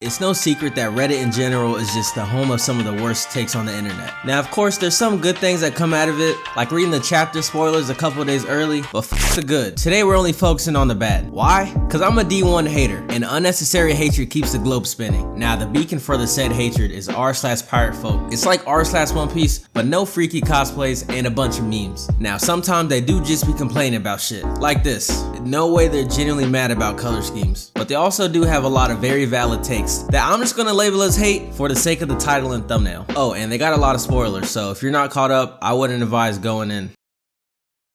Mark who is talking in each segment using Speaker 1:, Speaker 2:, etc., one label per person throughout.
Speaker 1: It's no secret that Reddit in general is just the home of some of the worst takes on the internet. Now, of course, there's some good things that come out of it, like reading the chapter spoilers a couple days early, but f the good. Today, we're only focusing on the bad. Why? Cause I'm a D1 hater, and unnecessary hatred keeps the globe spinning. Now, the beacon for the said hatred is r/Piratefolk. It's like r/One Piece, but no freaky cosplays and a bunch of memes. Now, sometimes they do just be complaining about shit, like this. No way they're genuinely mad about color schemes, but they also do have a lot of very valid takes that I'm just gonna label as hate for the sake of the title and thumbnail. Oh, and they got a lot of spoilers, so if you're not caught up, I wouldn't advise going in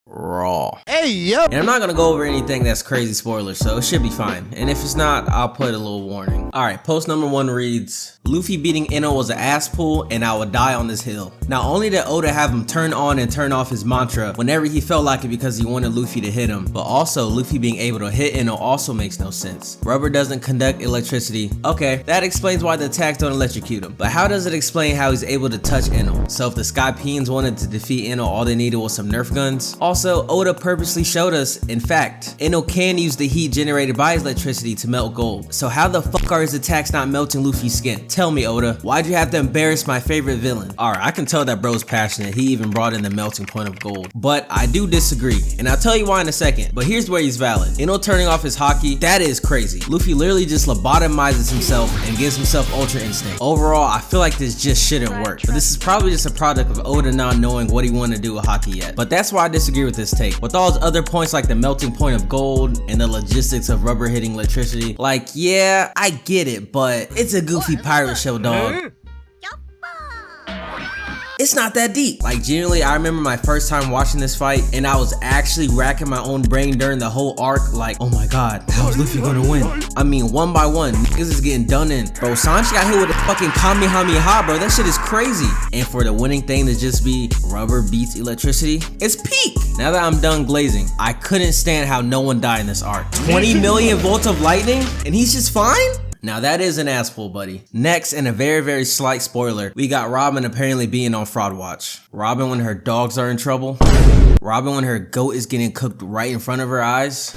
Speaker 1: raw.
Speaker 2: Hey, yo!
Speaker 1: And I'm not gonna go over anything that's crazy spoilers, so it should be fine. And if it's not, I'll put a little warning. Alright, post number 1 reads, Luffy beating Enel was an ass pull and I would die on this hill. Not only did Oda have him turn on and turn off his mantra whenever he felt like it because he wanted Luffy to hit him, but also Luffy being able to hit Enel also makes no sense. Rubber doesn't conduct electricity. Okay, that explains why the attacks don't electrocute him, but how does it explain how he's able to touch Enel? So if the Skypeans wanted to defeat Enel, all they needed was some Nerf guns? Also, Oda purposely showed us, in fact, Enel can use the heat generated by his electricity to melt gold. So how the fuck are his attacks not melting Luffy's skin? Tell me, Oda, why'd you have to embarrass my favorite villain? Alright, I can tell that bro's passionate. He even brought in the melting point of gold. But I do disagree, and I'll tell you why in a second. But here's where he's valid. Enel turning off his haki, that is crazy. Luffy literally just lobotomizes himself and gives himself ultra instinct. Overall, I feel like this just shouldn't work. But this is probably just a product of Oda not knowing what he wanted to do with haki yet. But that's why I disagree with this take. With all his other points like the melting point of gold and the logistics of rubber hitting electricity, like, yeah, I get it, but it's a goofy pirate show, dog. It's not that deep. Like, genuinely, I remember my first time watching this fight and I was actually racking my own brain during the whole arc, like, oh my god, how's Luffy gonna win? I mean, one by one, niggas is getting done in. Bro, Sanji got hit with a fucking Kamehameha, bro. That shit is crazy. And for the winning thing to just be rubber beats electricity, it's peak. Now that I'm done glazing, I couldn't stand how no one died in this arc. 20 million volts of lightning and he's just fine? Now that is an ass pull, buddy. Next, and a very slight spoiler, we got Robin apparently being on fraud watch. Robin when her dogs are in trouble. Robin when her goat is getting cooked right in front of her eyes.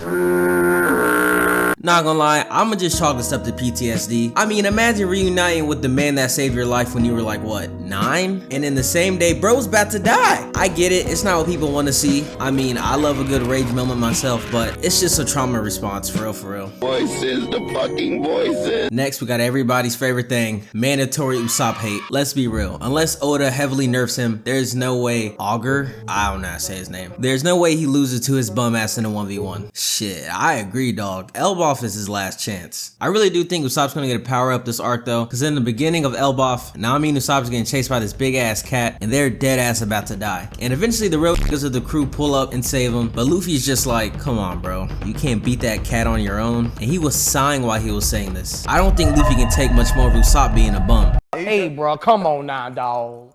Speaker 1: Not gonna lie, I'ma just chalk this up to PTSD. I mean, imagine reuniting with the man that saved your life when you were like, what, 9? And in the same day, bro's about to die. I get it, it's not what people want to see. I mean, I love a good rage moment myself, but it's just a trauma response, for real.
Speaker 2: Voices, the fucking voices.
Speaker 1: Next, we got everybody's favorite thing, mandatory Usopp hate. Let's be real, unless Oda heavily nerfs him, there's no way Augur, I don't know how to say his name, there's no way he loses to his bum ass in a 1v1. Shit, I agree, dog. Elbaf is his last chance. I really do think Usopp's gonna get a power up this arc though, because in the beginning of Elbaf, Nami and Usopp's getting chased by this big ass cat and they're dead ass about to die. And eventually the real niggas of the crew pull up and save him, but Luffy's just like, come on bro, you can't beat that cat on your own. And he was sighing while he was saying this. I don't think Luffy can take much more of Usopp being a bum.
Speaker 3: Hey bro, come on now, dog.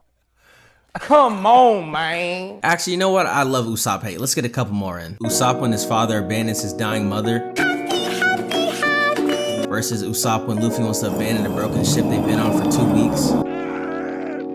Speaker 3: Come on, man.
Speaker 1: Actually, you know what? I love Usopp hate. Let's get a couple more in. Usopp when his father abandons his dying mother. Versus Usopp when Luffy wants to abandon the broken ship they've been on for 2 weeks.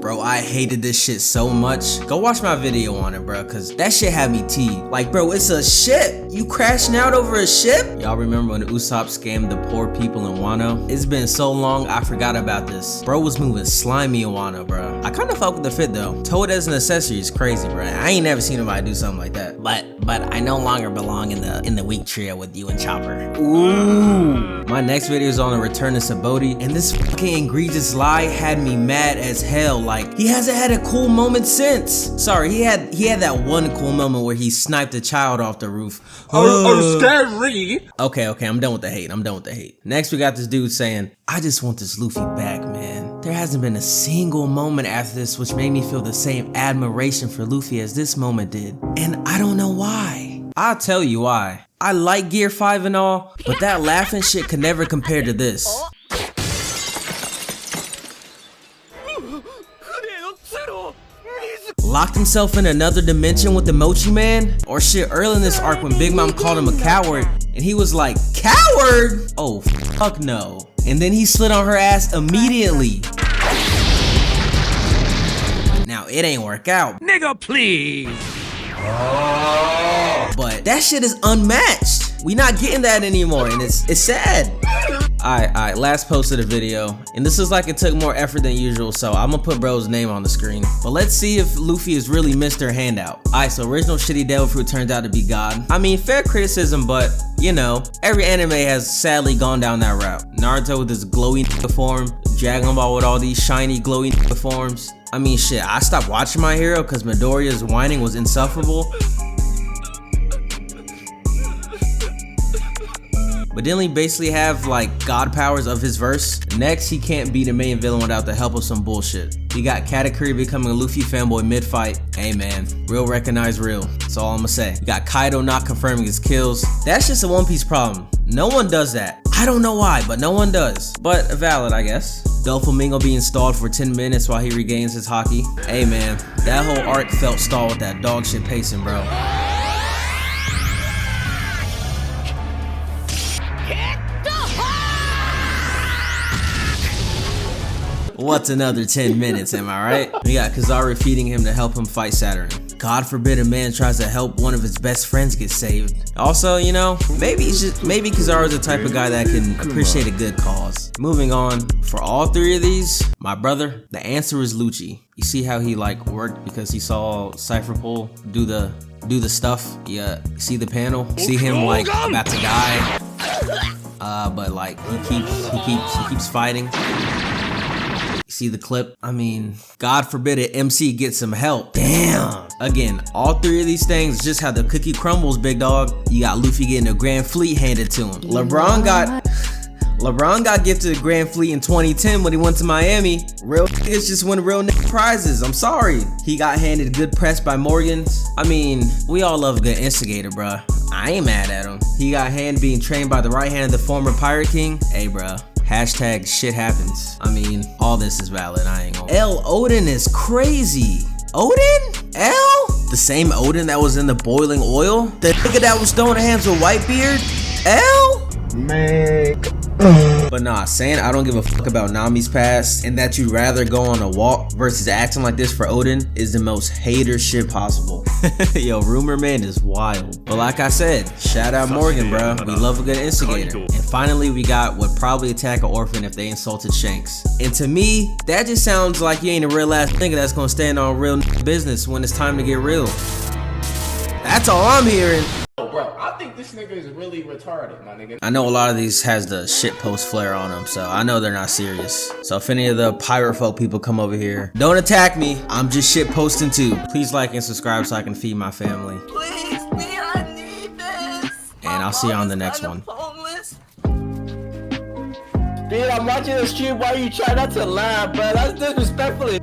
Speaker 1: Bro, I hated this shit so much. Go watch my video on it, bro, cause that shit had me teed. Like, bro, it's a ship. You crashing out over a ship? Y'all remember when Usopp scammed the poor people in Wano? It's been so long, I forgot about this. Bro was moving slimy in Wano, bro. I kinda fuck with the fit though. Toad as an accessory is crazy, bro. I ain't never seen nobody do something like that. But I no longer belong in the weak trio with you and Chopper. Ooh. My next video is on the return to Sabaody, and this fucking egregious lie had me mad as hell. Like, he hasn't had a cool moment since. Sorry, he had that one cool moment where he sniped a child off the roof.
Speaker 3: Oh, scary.
Speaker 1: Okay, I'm done with the hate. Next, we got this dude saying, I just want this Luffy back, man. There hasn't been a single moment after this which made me feel the same admiration for Luffy as this moment did. And I don't know why. I'll tell you why. I like Gear 5 and all, but that laughing shit could never compare to this. Locked himself in another dimension with the Mochi Man? Or shit early in this arc when Big Mom called him a coward and he was like, coward? Oh, fuck no. And then he slid on her ass immediately. Now it ain't work out.
Speaker 3: Nigga, please.
Speaker 1: But that shit is unmatched. We not getting that anymore and it's sad. Alright, last post of the video, and this is like it took more effort than usual, so I'm gonna put bro's name on the screen. But let's see if Luffy is really Mr. Handout. Alright, so original shitty devil fruit turns out to be God. I mean, fair criticism, but you know, every anime has sadly gone down that route. Naruto with his glowy form, Dragon Ball with all these shiny glowy forms. I mean shit, I stopped watching My Hero because Midoriya's whining was insufferable. But didn't he basically have like god powers of his verse? Next, he can't be the main villain without the help of some bullshit. He got Katakuri becoming a Luffy fanboy mid-fight. Hey man, real recognize real. That's all I'm gonna say. You got Kaido not confirming his kills. That's just a One Piece problem. No one does that. I don't know why, but no one does. But valid, I guess. Doflamingo being stalled for 10 minutes while he regains his haki. Hey man, that whole arc felt stalled with that dog shit pacing, bro. What's another 10 minutes, am I right? We got Kizaru feeding him to help him fight Saturn. God forbid a man tries to help one of his best friends get saved. Also, you know, maybe Kizaru's the type of guy that can appreciate a good cause. Moving on, for all three of these, my brother, the answer is Lucci. You see how he like worked because he saw Cypher Pull do the stuff? Yeah, see the panel? See him like about to die? But like he keeps fighting. See the clip? I mean, God forbid an MC gets some help. Damn. Again, all three of these things just how the cookie crumbles, big dog. You got Luffy getting a Grand Fleet handed to him. LeBron got gifted a Grand Fleet in 2010 when he went to Miami. Real niggas just win real nigga prizes. I'm sorry. He got handed good press by Morgans. I mean, we all love a good instigator, bruh. I ain't mad at him. He got hand being trained by the right hand of the former Pirate King. Hey, bruh. Hashtag shit happens. I mean, all this is valid, I ain't gonna. L. Odin is crazy. Odin? L? The same Odin that was in the boiling oil? The nigga that was throwing hands with Whitebeard? L? Man. But nah, saying I don't give a fuck about Nami's past and that you'd rather go on a walk versus acting like this for Odin is the most hater shit possible. Yo, Rumor Man is wild. But like I said, shout out Morgan, bro. We love a good instigator. And finally, we got would probably attack an orphan if they insulted Shanks. And to me, that just sounds like you ain't a real ass nigga that's gonna stand on real business when it's time to get real. That's all I'm hearing.
Speaker 3: Bro, I think this nigga is really retarded, my nigga.
Speaker 1: I know a lot of these has the shit post flair on them, so I know they're not serious. So if any of the Piratefolk people come over here, don't attack me. I'm just shit posting too. Please like and subscribe so I can feed my family.
Speaker 4: Please, me, I need this.
Speaker 1: And I'll see you on the next one.
Speaker 4: Dude, I'm watching the stream while you try not to laugh, bro. That's